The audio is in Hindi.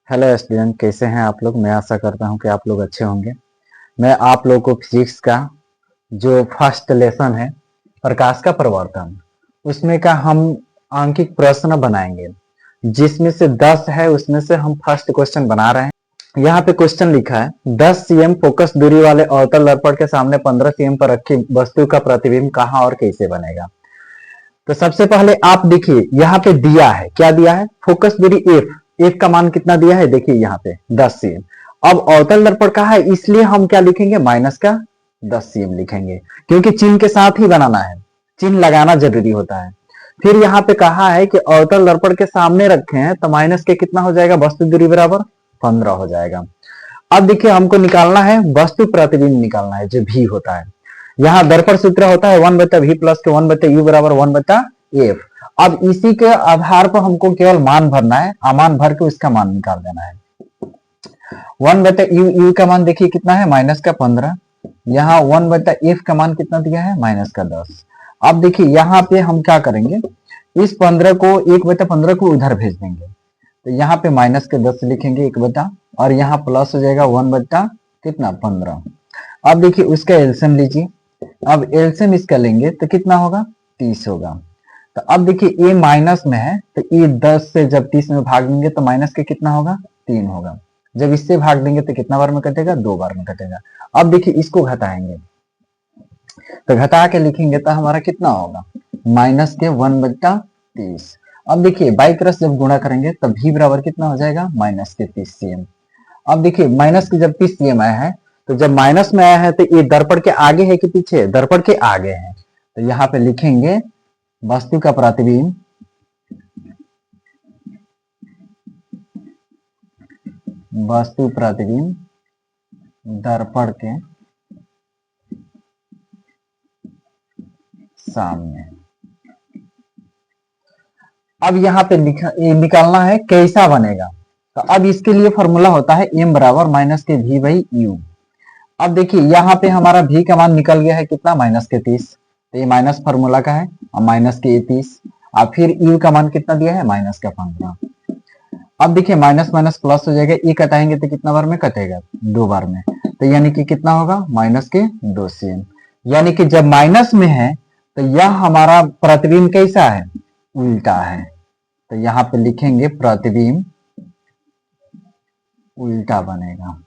हेलो स्टूडेंट, कैसे हैं आप लोग। मैं आशा करता हूं कि आप लोग अच्छे होंगे। मैं आप लोगों को फिजिक्स का जो फर्स्ट लेसन है प्रकाश का प्रवर्तन, उसमें का हम आंकिक प्रश्न बनाएंगे, जिसमें से 10 है। उसमें से हम फर्स्ट क्वेश्चन बना रहे हैं। यहाँ पे क्वेश्चन लिखा है 10 सीएम फोकस दूरी वाले अवतल दर्पण के सामने 15 सीएम पर रखी वस्तु का प्रतिबिंब कहाँ और कैसे बनेगा। तो सबसे पहले आप देखिए, यहाँ पे दिया है, क्या दिया है, फोकस दूरी एफ। एफ का मान कितना दिया है, देखिए यहाँ पे 10 सीएम। अब अवतल दर्पण का है, इसलिए हम क्या लिखेंगे, माइनस का 10 सीएम लिखेंगे, क्योंकि चिन्ह के साथ ही बनाना है, चिन्ह लगाना जरूरी होता है। फिर यहाँ पे कहा है कि अवतल दर्पण के सामने रखे हैं, तो माइनस के कितना हो जाएगा, वस्तु दूरी बराबर 15 हो जाएगा। अब देखिए, हमको निकालना है वस्तु प्रतिबिंब, निकालना है जो भी होता है। यहाँ दर्पण सूत्र होता है 1/v प्लस के 1/u बराबर 1/f। अब इसी के आधार पर हमको केवल मान भरना है, अमान भर के उसका मान निकाल देना है। 1/u, u का मान देखिए कितना है, माइनस का 15। यहाँ 1/f का मान कितना दिया है, माइनस का 10। अब देखिए यहाँ पे हम क्या करेंगे, इस 15 को 1/15 को उधर भेज देंगे, तो यहाँ पे माइनस के 10 लिखेंगे 1 और यहाँ प्लस हो जाएगा 1/15। अब देखिए उसका एलसीएम लीजिए। अब एलसीएम इसका लेंगे तो कितना होगा, 30 होगा। तो अब देखिए ए माइनस में है, तो ए 10 से जब 30 में भाग देंगे तो माइनस के कितना होगा, 3 होगा। जब इससे भाग देंगे तो कितना बार में कटेगा, 2 बार में कटेगा। अब देखिए इसको घटाएंगे, तो घटा के लिखेंगे तो हमारा कितना होगा, माइनस के 1/30। अब देखिए बाई क्रॉस जब गुणा करेंगे तब भी बराबर कितना हो जाएगा, माइनस के 30 सीएम। अब देखिए माइनस के जब 30 सीएम आया है, तो जब माइनस में आया है तो ये दर्पण के आगे है कि पीछे, दर्पण के आगे है। तो यहाँ पे लिखेंगे वस्तु का प्रतिबिंब दर्पण के सामने। अब यहाँ पे निकालना है कैसा बनेगा। तो अब इसके लिए फॉर्मूला होता है m बराबर माइनस के v बाई यू। अब देखिए यहाँ पे हमारा v का मान निकल गया है कितना, माइनस के 30। तो ये माइनस फॉर्मूला का है, और माइनस के 30। अब फिर u का मान कितना दिया है, माइनस का 15। अब देखिए माइनस माइनस प्लस हो जाएगा, ये कटाएंगे तो कितना बार में कटेगा, 2 बार में। तो यानी कि कितना होगा, माइनस के 2 सीएम। यानी कि जब माइनस में है तो यह हमारा प्रतिबिंब कैसा है, उल्टा है। तो यहाँ पे लिखेंगे प्रतिबिंब उल्टा बनेगा।